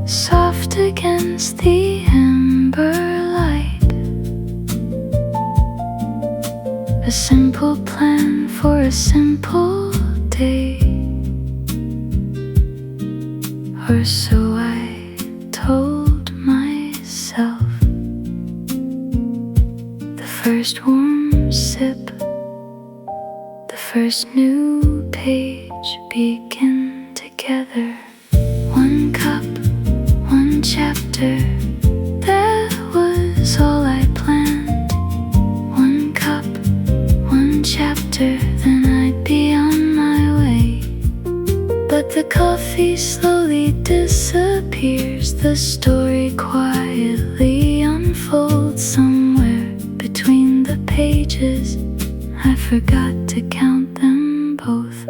soft against the amber light. A simple plan for a simple day, or so I told myself. The first warm sip, the first new page begin together. One cup, one chapter, that was all I planned. One cup, one chapter, then I'd be on my way. But the coffee slowly disappears. The story quietly unfolds somewhere between the pages. I forgot to count them both.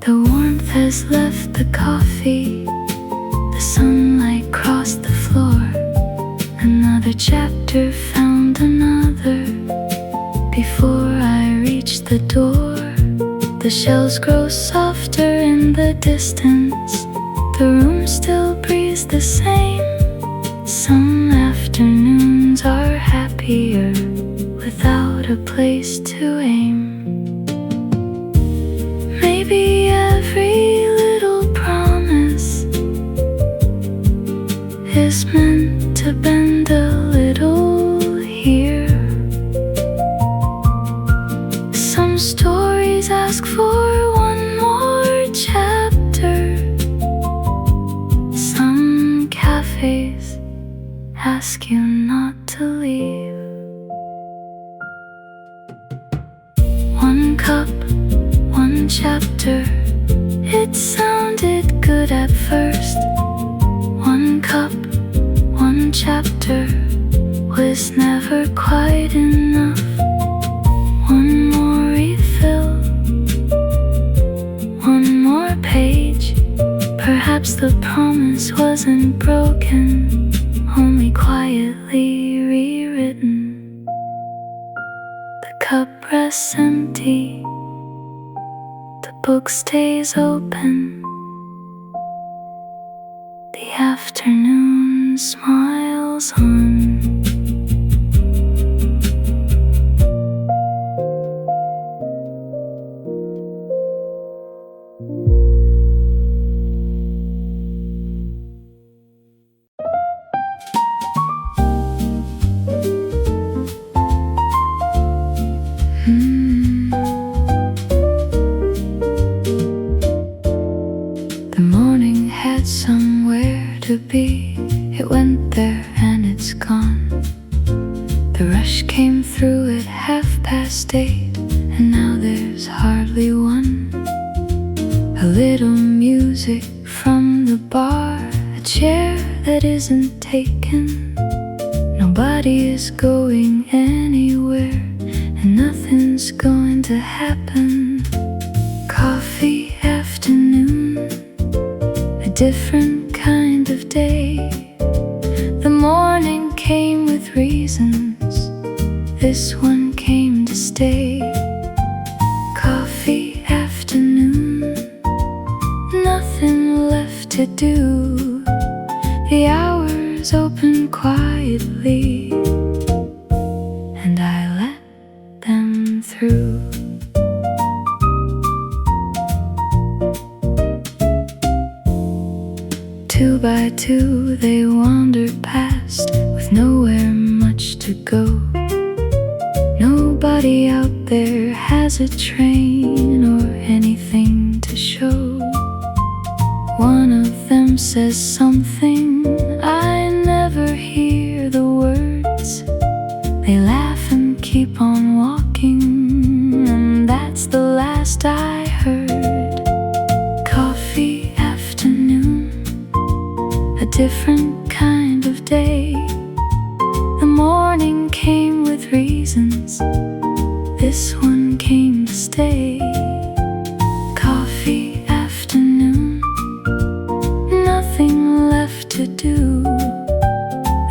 The warmth has left the coffee, the sunlight crossed the floor. Another chapter found another before I reached the door. The shells grow softer in the distance. The room still breathes the same. Some afternoons are happier without a place to aim. Maybe every little promise is meant to bend a little here. Some stories ask for one more chapter. Some cafes ask you not to leave. One cup, one chapter, it sounded good at first. One cup, one chapter was never quite enough. One more refill, one more page. Perhaps the promise wasn't broken, only quietly rewritten. The cup rests empty, the book stays open. The afternoon smiles on. had somewhere to be. It went there and it's gone. The rush came through at 8:30, and now there's hardly one. A little music from the bar, a chair that isn't taken. Nobody is going anywhere, and nothing's going to happen. Coffee afternoon, a different kind of day. The morning came with reasons, this one came to stay. Coffee afternoon, nothing left to do. The hours open quietly, and I let them through. Two by two they wandered past, with nowhere much to go. Nobody out there has a train or anything to show. One of them says something, I never hear the words. They laugh and keep on walking, and that's the last I heard. Coffee afternoon, a different kind of day. The morning came with reasons, this one came to stay. Coffee afternoon, nothing left to do.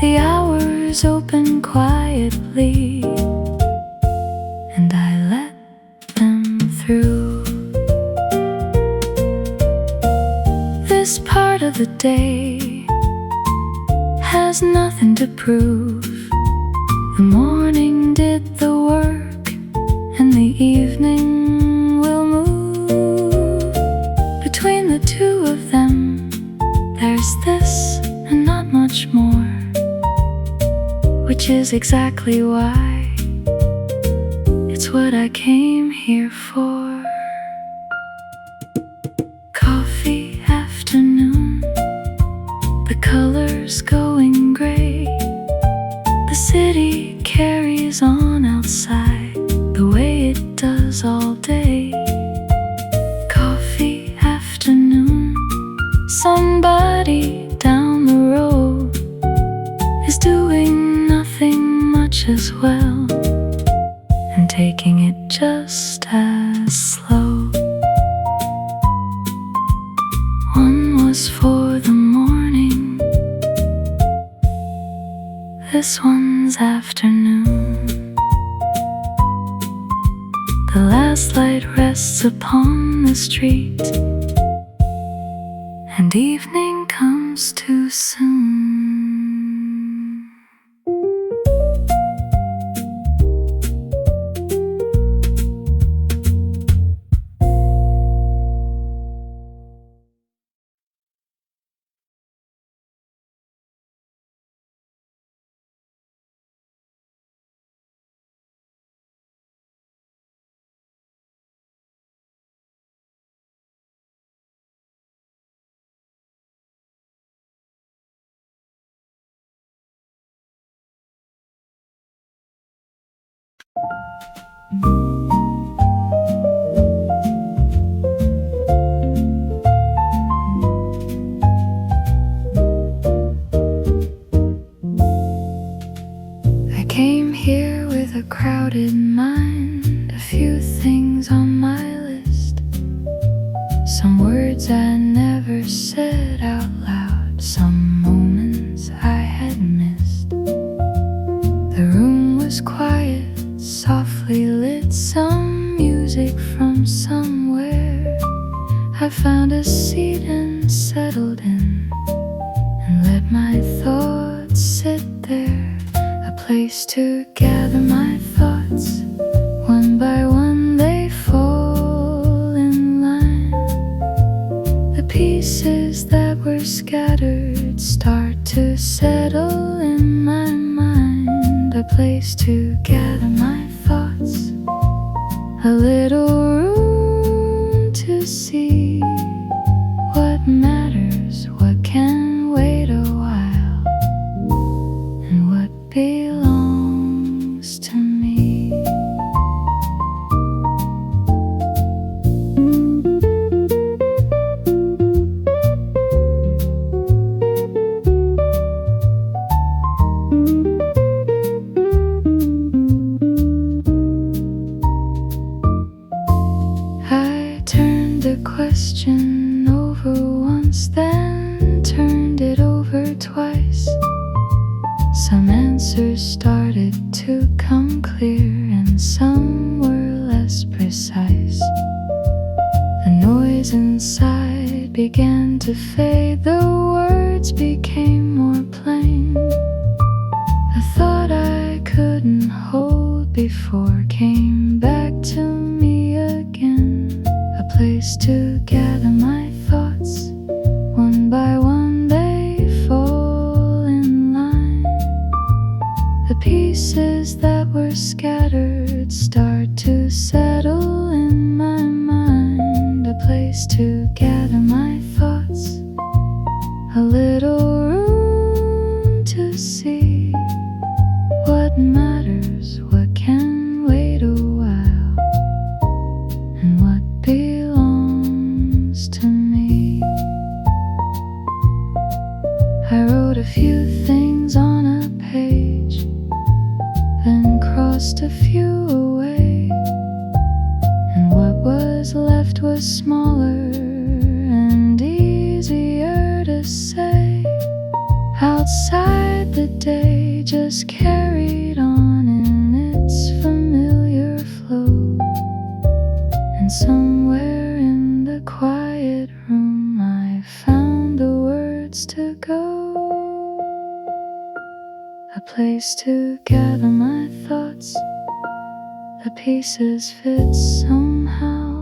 The hours open quietly, and I let them through. This part of the day has nothing to prove. The morning did the work, and the evening will move. Between the two of them, there's this and not much more, which is exactly why it's what I came here for. Coffee afternoon, the colors going gray. The city carries on outside the way it does all day. Coffee afternoon, somebody down the road is doing nothing much as well, and taking it just as slow. One was for the morning, this one's afternoon. The last light rests upon the street, and evening comes too soon. I came here with a crowded mind, a few things on my list, some words I never said out loud, some moments I had missed. The room was quiet, softly lit, some music from somewhere. I found a seat and settled in, and let my thoughts sit there, a place to gather my thoughts. One by one they fall in line. The pieces that were scattered start to settle in my mind, a place to gather my thoughts, a little room to see what matters, what once, then turned it over twice. Some answers started to come clear, and some were less precise. The noise inside began to fade, the words became more plain. The thought I couldn't hold before came back to me again. A place to gather my thoughts, one by one they fall in line. The pieces that were scattered start to settle in my mind. A place to gather my thoughts, a little room to see what matters, what can wait a while, and what belongs to me. I wrote a few things on a page, then crossed a few away, and what was left was smaller and easier to say. Outside, the day just carried on in its familiar flow, and somewhere in the quiet room I found the words to go. A place to gather my thoughts, the pieces fit somehow.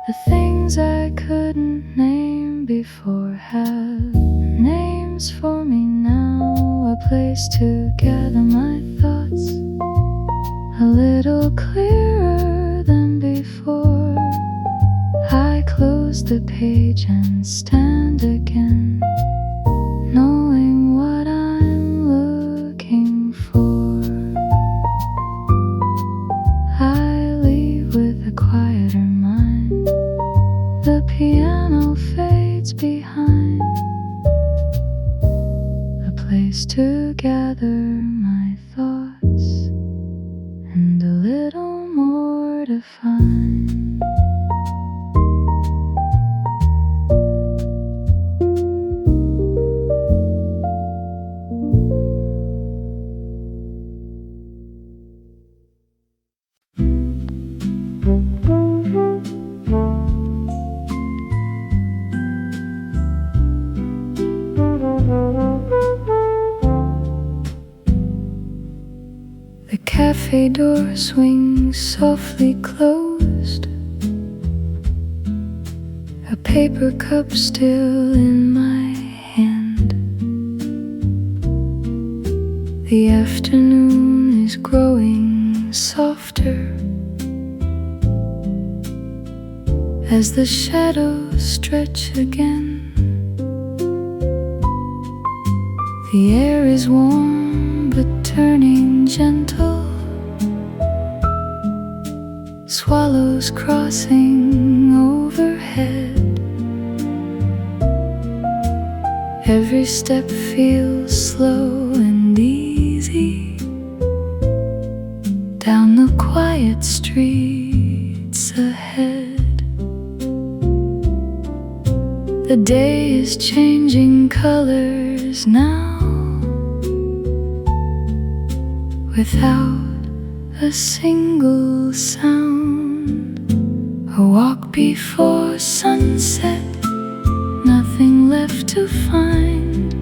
The things I couldn't name before have names for me now. A place to gather my thoughts, a little clearer than before. I close the page and stand again, knowing what I'm looking for. I leave with a quieter mind, the piano fades behind. A place to gather my thoughts, and a little more to find. The cafe door swings softly closed, a paper cup still in my hand. The afternoon is growing softer as the shadows stretch again. The air is warm but turning gentle, swallows crossing overhead. Every step feels slow and easy down the quiet streets ahead. The day is changing colors now, without a single sound. A walk before sunset, nothing left to find.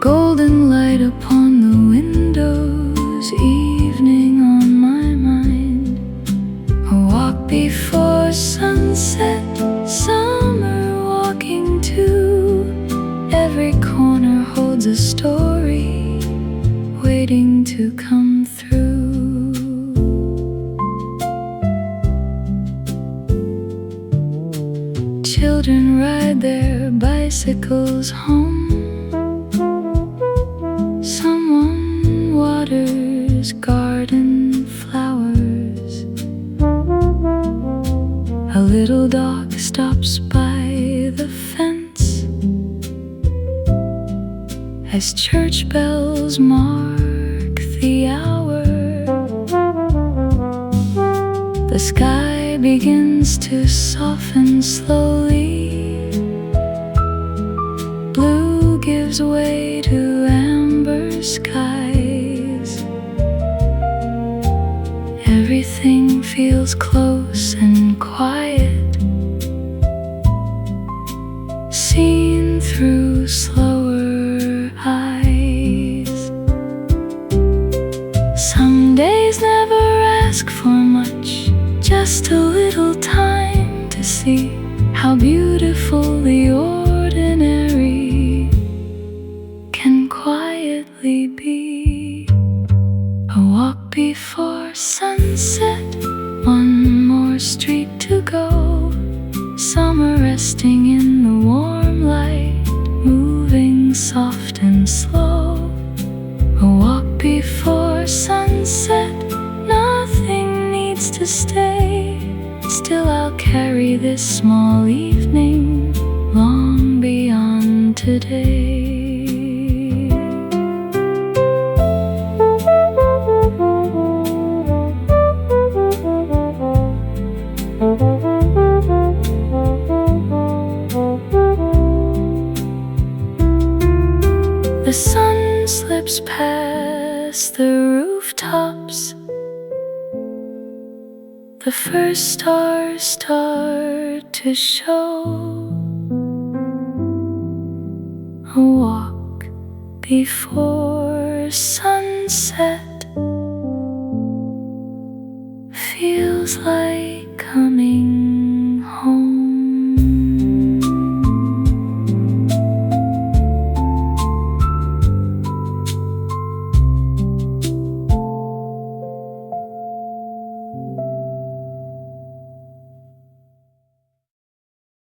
Golden light upon the windows, evening on my mind. A walk before sunset, summer walking too. Every corner holds a story waiting to come through. Children ride their bicycles home. Someone waters garden flowers. A little dog stops by the fence as church bells mark the hour. The sky begins to soften slowly gives way to amber skies. Everything feels close and quiet, seen through slower eyes. Some days never ask for much, just a little time to see how beautiful the ordinary can quietly be. A walk before sunset, one more street to go. Summer resting in the warm light, moving soft and slow. A walk before sunset, nothing needs to stay. Still I'll carry this small evening long beyond today. The sun slips past the rooftops. The first stars start to show. A walk before sunset feels like